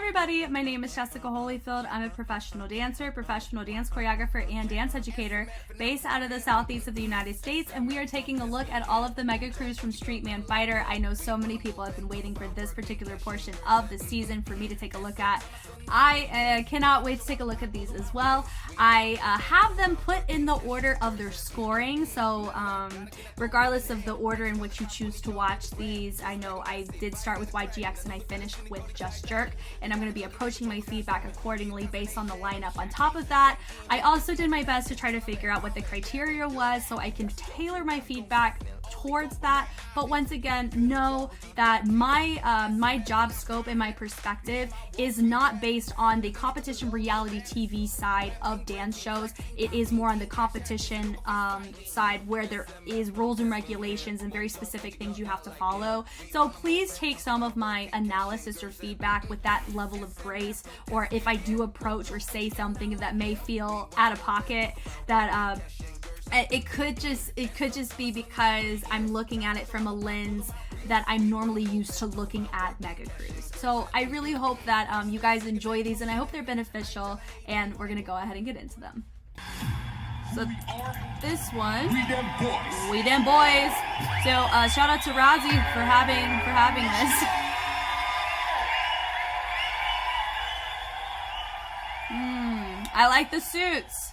everybody, my name is Jessica Holyfield. I'm a professional dancer, professional dance choreographer, and dance educator based out of the southeast of the United States, and we are taking a look at all of the mega crews from Street Man Fighter. I know so many people have been waiting for this particular portion of the season for me to take a look at. I cannot wait to take a look at these as well. I have them put in the order of their scoring, so regardless of the order in which you choose to watch these, I know I did start with YGX and I finished with Just Jerk, and I'm going to be approaching my feedback accordingly based on the lineup. On top of that, I also did my best to try to figure out what the criteria was so I can tailor my feedback towards that. But once again, know that my job scope and my perspective is not based on the competition reality TV side of dance shows. It is more on the competition side, where there is rules and regulations and very specific things you have to follow. So please take some of my analysis or feedback with that level of grace, or if I do approach or say something that may feel out of pocket, that it could just be because I'm looking at it from a lens that I'm normally used to looking at mega crews. So I really hope that you guys enjoy these, and I hope they're beneficial, and we're gonna go ahead and get into them. So this one, WeDamnBoyz. So shout out to Rozzy for having this. I like the suits.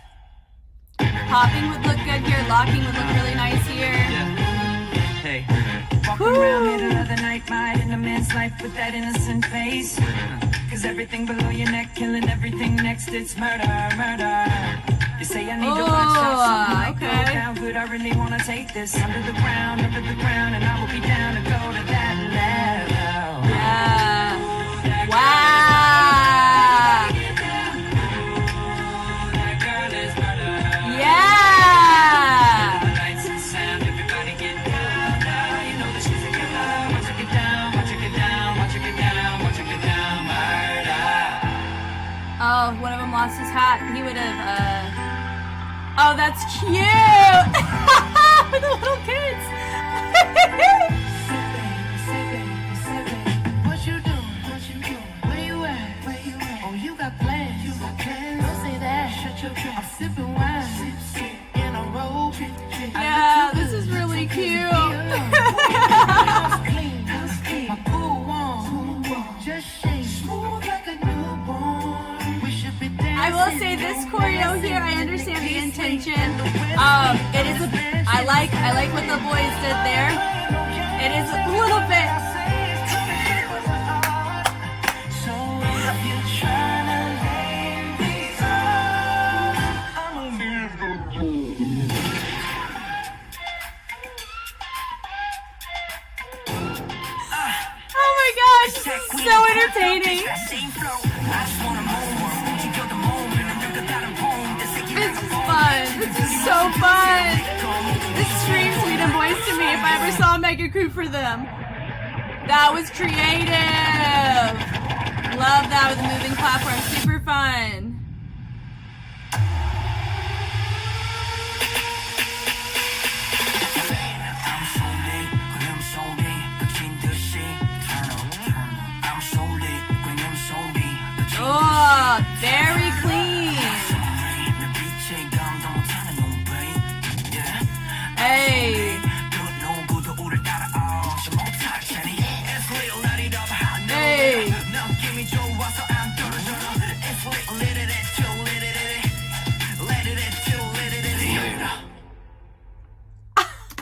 Popping would look good here. Locking would look really nice here. Yeah. Hey. Walking around here another night, might in a man's life with that innocent face. Cause everything below your neck, killing everything next, it's murder, murder. You say I need to watch out, so okay. How good I really wanna take this under the ground, and I will be down to go to that level. Yeah. Wow. Oh, one of them lost his hat. He would have, oh, that's cute! The little kids! What you doing? Where you at? Oh, you got plans. Don't say that. Shut your trap. I'm sipping wine. In a row. Yeah, this is really cute. My pool warm. Just shake. Smooth like a newborn. I will say this choreo here, I understand the intention. It is I like what the boys did there. It is a little bit. Oh my gosh, so entertaining. This is fun. This is so fun. This screams WeDamnBoyz to me if I ever saw a mega crew for them. That was creative. Love that with the moving platform. Super fun. Oh, very clean. Hey. Hey.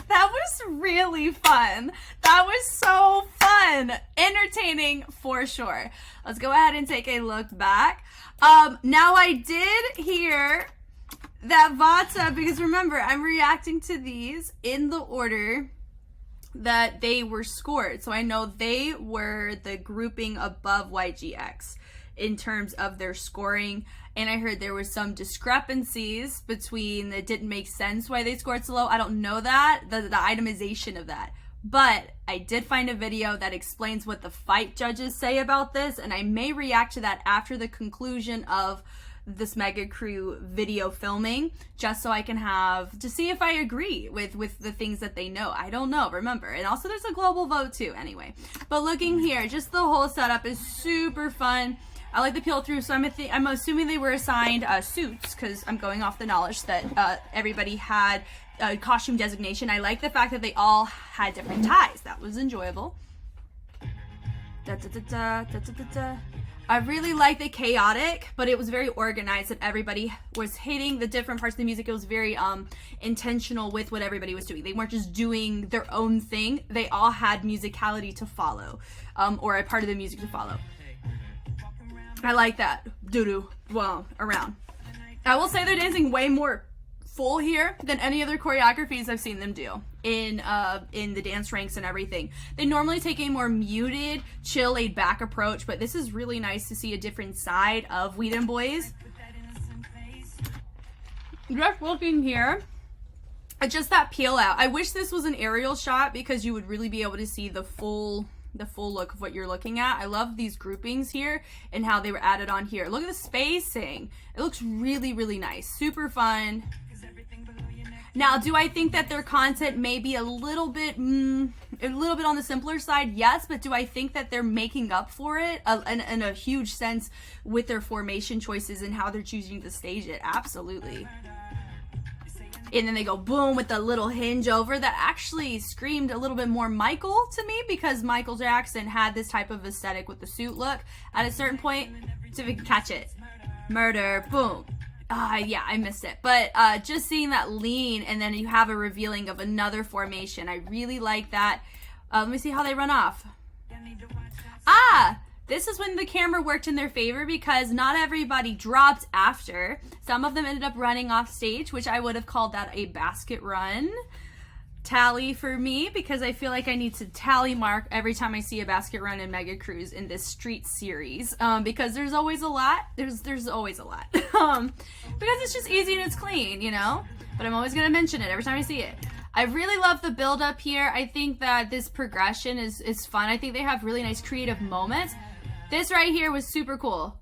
That was really fun. That was so fun. Entertaining for sure. Let's go ahead and take a look back. Now I did hear that Vata, because remember, I'm reacting to these in the order that they were scored. So I know they were the grouping above YGX in terms of their scoring. And I heard there were some discrepancies between, it didn't make sense why they scored so low. I don't know that, the itemization of that. But I did find a video that explains what the fight judges say about this, and I may react to that after the conclusion of this mega crew video filming, just so I can have to see if I agree with the things that they know. I don't know, remember. And also there's a global vote too, anyway. But looking here, just the whole setup is super fun. I like the peel through, so I'm assuming they were assigned suits, because I'm going off the knowledge that everybody had a costume designation. I like the fact that they all had different ties. That was enjoyable. I really like the chaotic, but it was very organized, and everybody was hitting the different parts of the music. It was very intentional with what everybody was doing. They weren't just doing their own thing. They all had musicality to follow, or a part of the music to follow. I like that. Doo-doo. Well, around. I will say they're dancing way more full here than any other choreographies I've seen them do in the dance ranks and everything. They normally take a more muted, chill, laid back approach, but this is really nice to see a different side of WeDamnBoyz. Just looking here, just that peel out. I wish this was an aerial shot because you would really be able to see the full look of what you're looking at. I love these groupings here and how they were added on here. Look at the spacing. It looks really, really nice. Super fun. Now, do I think that their content may be a little bit on the simpler side? Yes, but do I think that they're making up for it in a huge sense with their formation choices and how they're choosing to stage it? Absolutely. And then they go boom with the little hinge over that actually screamed a little bit more Michael to me, because Michael Jackson had this type of aesthetic with the suit look at a certain point. So if we can catch it. Murder, boom. Yeah, I missed it. But just seeing that lean, and then you have a revealing of another formation. I really like that. Let me see how they run off. This is when the camera worked in their favor, because not everybody dropped after. Some of them ended up running off stage, which I would have called that a basket run. Tally for me, because I feel like I need to tally mark every time I see a basket run in Mega Cruise in this street series, because there's always a lot. There's always a lot. Because it's just easy and it's clean, you know? But I'm always going to mention it every time I see it. I really love the build up here. I think that this progression is fun. I think they have really nice creative moments. This right here was super cool.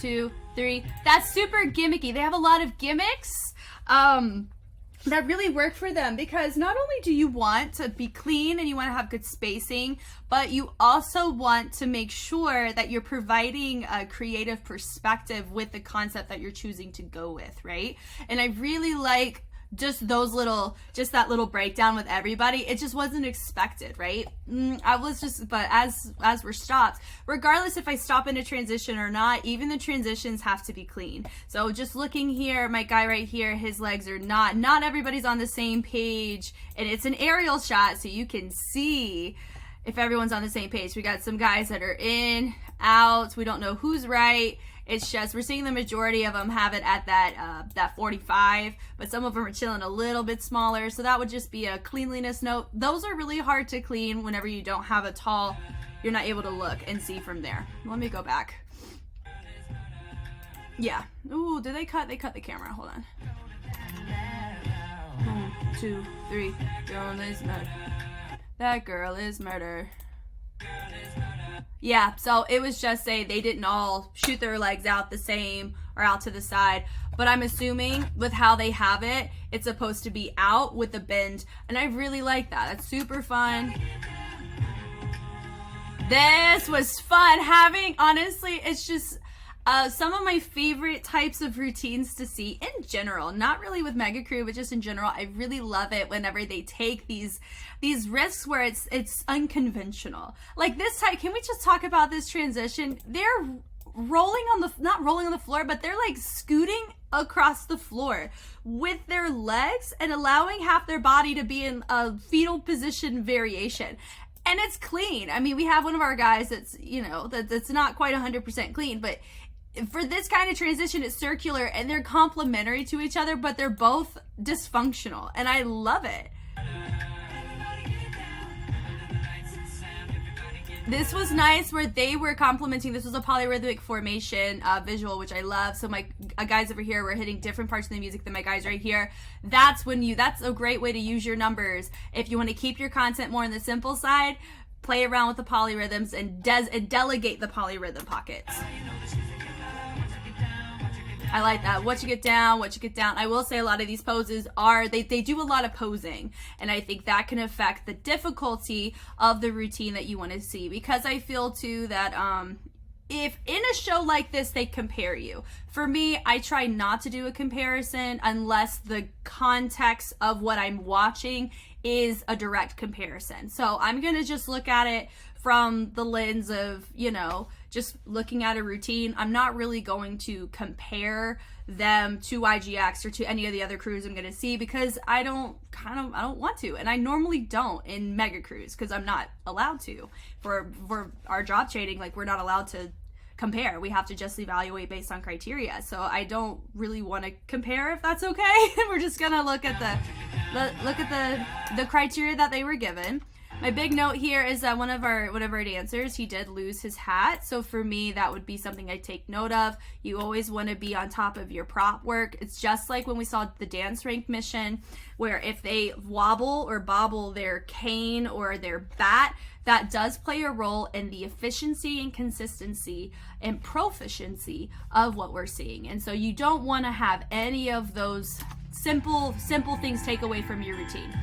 2, 3. That's super gimmicky. They have a lot of gimmicks that really work for them, because not only do you want to be clean and you want to have good spacing, but you also want to make sure that you're providing a creative perspective with the concept that you're choosing to go with, right? And I really like just that little breakdown with everybody. It just wasn't expected, right? But as we're stopped, regardless if I stop in a transition or not, even the transitions have to be clean. So just looking here, my guy right here, his legs are not everybody's on the same page, and it's an aerial shot, so you can see if everyone's on the same page. We got some guys that are in, out, we don't know who's right. It's just, we're seeing the majority of them have it at that 45, but some of them are chilling a little bit smaller. So that would just be a cleanliness note. Those are really hard to clean whenever you don't have a tall, you're not able to look and see from there. Let me go back. Yeah. Ooh, did they cut? They cut the camera. Hold on. 1, 2, 3. Girl is murder. That girl is murder. Yeah, so it was just they didn't all shoot their legs out the same or out to the side, but I'm assuming with how they have it, it's supposed to be out with a bend, and I really like that. That's super fun. This was fun having, honestly, it's just some of my favorite types of routines to see in general, not really with Mega Crew, but just in general. I really love it whenever they take these risks where it's unconventional. Like this type, can we just talk about this transition? They're not rolling on the floor, but they're like scooting across the floor with their legs and allowing half their body to be in a fetal position variation. And it's clean. I mean, we have one of our guys that's, that's not quite 100% clean, but for this kind of transition, it's circular and they're complementary to each other, but they're both dysfunctional, and I love it. This was nice where they were complementing. This was a polyrhythmic formation visual, which I love. So my guys over here were hitting different parts of the music than my guys right here. That's a great way to use your numbers. If you want to keep your content more on the simple side, play around with the polyrhythms and delegate the polyrhythm pockets. I like that. What you get down. I will say a lot of these poses they do a lot of posing, and I think that can affect the difficulty of the routine that you want to see, because I feel too that if in a show like this they compare you, for me, I try not to do a comparison unless the context of what I'm watching is a direct comparison. So I'm gonna just look at it from the lens of, you know, just looking at a routine. I'm not really going to compare them to YGX or to any of the other crews I'm gonna see, because I don't want to, and I normally don't in mega crews because I'm not allowed to. For our job trading, like, we're not allowed to compare. We have to just evaluate based on criteria. So I don't really want to compare, if that's okay. We're just gonna look at the criteria that they were given. My big note here is that one of our dancers, he did lose his hat. So for me, that would be something I take note of. You always want to be on top of your prop work. It's just like when we saw the dance rank mission, where if they wobble or bobble their cane or their bat, that does play a role in the efficiency and consistency and proficiency of what we're seeing. And so you don't want to have any of those simple things take away from your routine.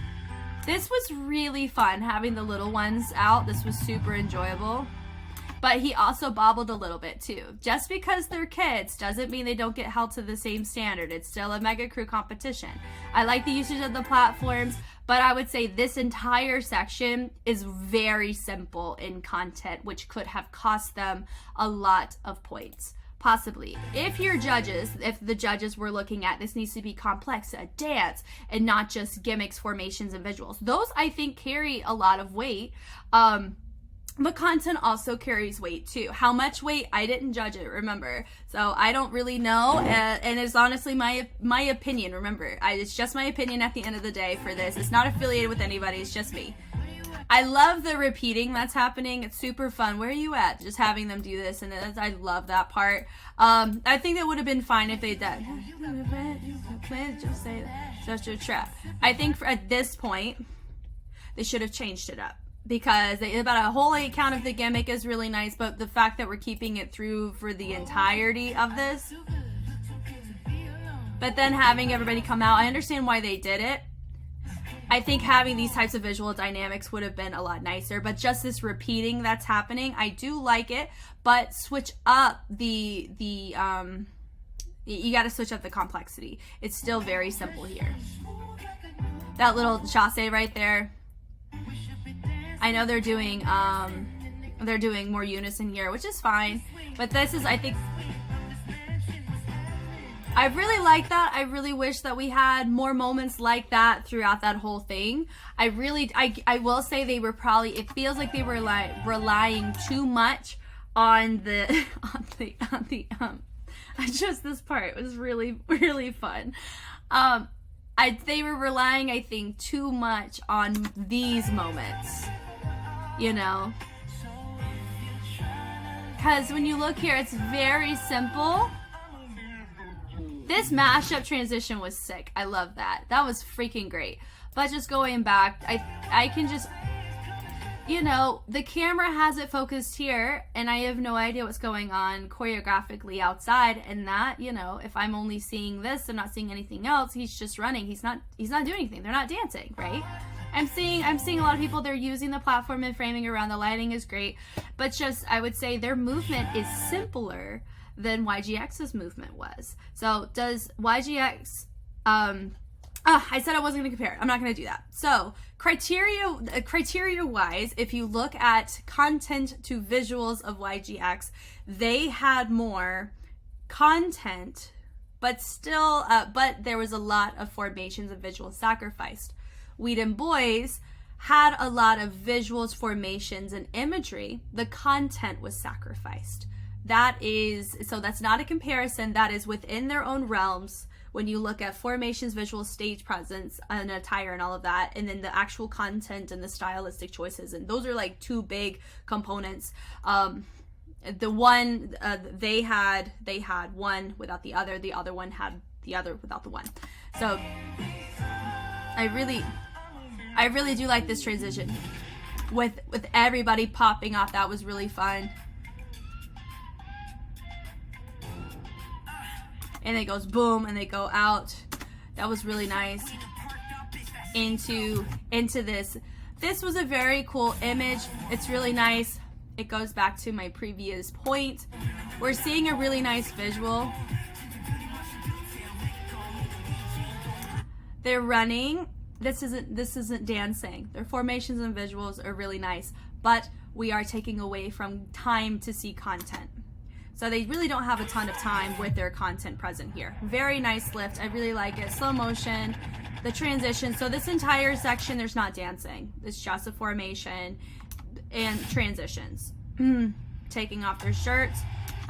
This was really fun having the little ones out. This was super enjoyable. But he also bobbled a little bit too. Just because they're kids doesn't mean they don't get held to the same standard. It's still a mega crew competition. I like the usage of the platforms, but I would say this entire section is very simple in content, which could have cost them a lot of points. Possibly. If the judges were looking at this needs to be complex, a dance, and not just gimmicks, formations, and visuals. Those, I think, carry a lot of weight. But content also carries weight too. How much weight? I didn't judge it, remember. So I don't really know, and it's honestly my opinion, remember. It's just my opinion at the end of the day for this. It's not affiliated with anybody, it's just me. I love the repeating that's happening. It's super fun. Where are you at? Just having them do this, and I love that part. I think that would have been fine if they did. Just say such a trap. I think at this point they should have changed it up, because about a whole 8 count of the gimmick is really nice, but the fact that we're keeping it through for the entirety of this, but then having everybody come out, I understand why they did it. I think having these types of visual dynamics would have been a lot nicer, but just this repeating that's happening, I do like it, but switch up you got to switch up the complexity. It's still very simple here. That little chasse right there. I know they're doing more unison here, which is fine, but this is, I think, I really like that. I really wish that we had more moments like that throughout that whole thing. I will say they were probably, it feels like they were like relying too much on just this part was really, really fun. They were relying, I think, too much on these moments, you know, because when you look here, it's very simple. This mashup transition was sick. I love that. That was freaking great. But just going back, I can just, you know, the camera has it focused here, and I have no idea what's going on choreographically outside, and that, you know, if I'm only seeing this and not seeing anything else, he's just running. He's not doing anything. They're not dancing, right? I'm seeing a lot of people, they're using the platform and framing around. The lighting is great, but just, I would say their movement is simpler than YGX's movement was. So does YGX, I said I wasn't gonna compare it. I'm not gonna do that. So criteria wise, if you look at content to visuals of YGX, they had more content, but still, but there was a lot of formations and visuals sacrificed. Widenboyz had a lot of visuals, formations, and imagery. The content was sacrificed. So that's not a comparison. That is within their own realms when you look at formations, visual, stage presence, and attire and all of that, and then the actual content and the stylistic choices. And those are like 2 big components. The one they had one without the other one had the other without the one. So I really do like this transition with everybody popping off. That was really fun. And it goes boom, and they go out. That was really nice. Into this. This was a very cool image. It's really nice. It goes back to my previous point We're seeing a really nice visual. They're running. This isn't dancing. Their formations and visuals are really nice, but we are taking away from time to see content. So they really don't have a ton of time with their content present here. Very nice lift. I really like it. Slow motion, the transition. So this entire section, there's not dancing. It's just a formation and transitions. Taking off their shirts.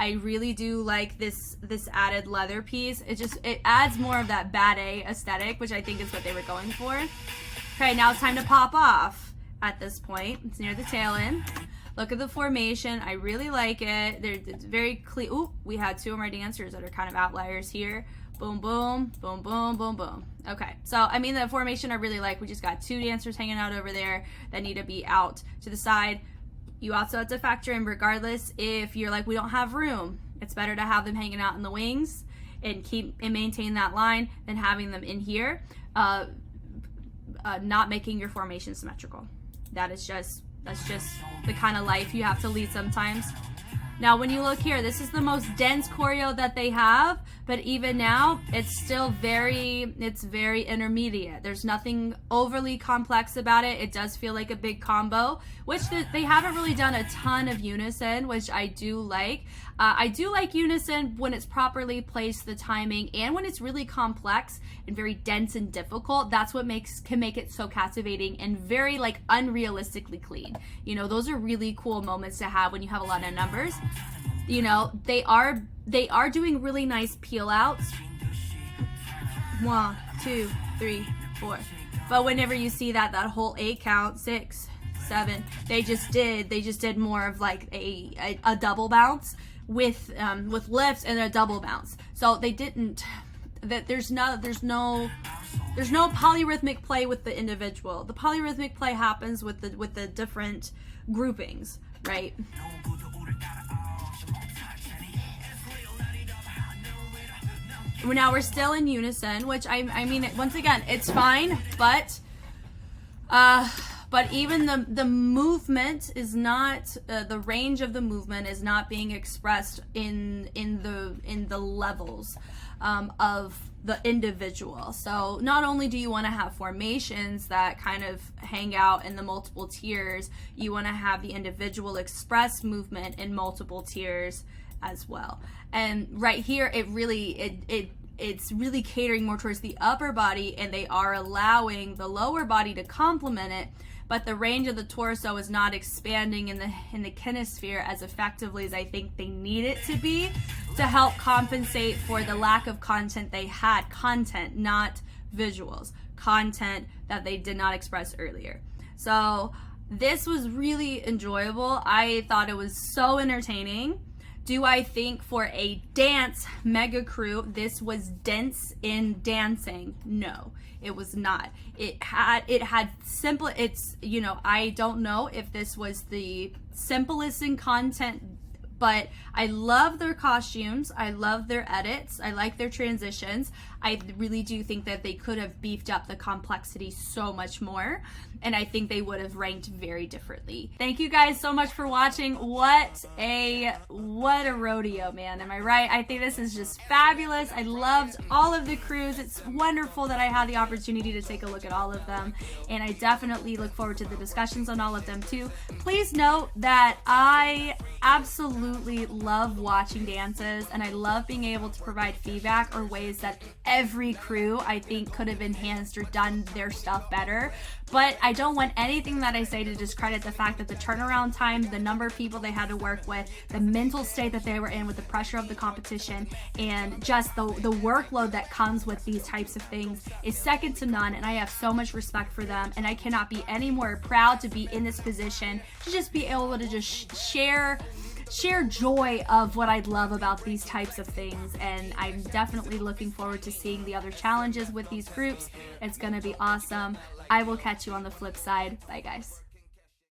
I really do like this added leather piece. It adds more of that bad A aesthetic, which I think is what they were going for. Okay, now it's time to pop off at this point. It's near the tail end. Look at the formation. I really like it. It's very clean. Ooh, we had two of our dancers that are kind of outliers here. Boom, boom, boom, boom, boom, boom. Okay, so I mean the formation I really like. We just got two dancers hanging out over there that need to be out to the side. You also have to factor in, regardless, if you're like, we don't have room, it's better to have them hanging out in the wings and maintain that line than having them in here, not making your formation symmetrical. That's just the kind of life you have to lead sometimes. Now, when you look here, this is the most dense choreo that they have, but even now, it's still very intermediate. There's nothing overly complex about it. It does feel like a big combo, which they haven't really done a ton of unison, which I do like. I do like unison when it's properly placed, the timing, and when it's really complex and very dense and difficult. That's what can make it so captivating and very like unrealistically clean. You know, those are really cool moments to have when you have a lot of numbers. You know, they are doing really nice peel outs. 1, 2, 3, 4. But whenever you see that whole 8 count, 6, 7, they just did more of like a double bounce with lifts and a double bounce. So they didn't. There's no polyrhythmic play with the individual. The polyrhythmic play happens with the different groupings, right? Now we're still in unison, which I mean, once again, it's fine, but even the movement is not, the range of the movement is not being expressed in the levels of the individual. So not only do you want to have formations that kind of hang out in the multiple tiers, you want to have the individual express movement in multiple tiers as well. And right here, it's really catering more towards the upper body, and they are allowing the lower body to complement it, but the range of the torso is not expanding in the kinesphere as effectively as I think they need it to be to help compensate for the lack of content they had. Content, not visuals. Content that they did not express earlier. So this was really enjoyable. I thought it was so entertaining. Do I think for a dance mega crew this was dense in dancing? No, it was not. It had simple, you know, I don't know if this was the simplest in content, but I love their costumes. I love their edits. I like their transitions. I really do think that they could have beefed up the complexity so much more, and I think they would have ranked very differently. Thank you guys so much for watching. What a rodeo, man. Am I right? I think this is just fabulous. I loved all of the crews. It's wonderful that I had the opportunity to take a look at all of them, and I definitely look forward to the discussions on all of them too. Please note that I absolutely love watching dances, and I love being able to provide feedback or ways that every crew I think could have enhanced or done their stuff better. But I don't want anything that I say to discredit the fact that the turnaround time, the number of people they had to work with, the mental state that they were in with the pressure of the competition, and just the workload that comes with these types of things is second to none, and I have so much respect for them, and I cannot be any more proud to be in this position, to just be able to just share joy of what I love about these types of things. And I'm definitely looking forward to seeing the other challenges with these groups. It's gonna be awesome. I will catch you on the flip side. Bye guys.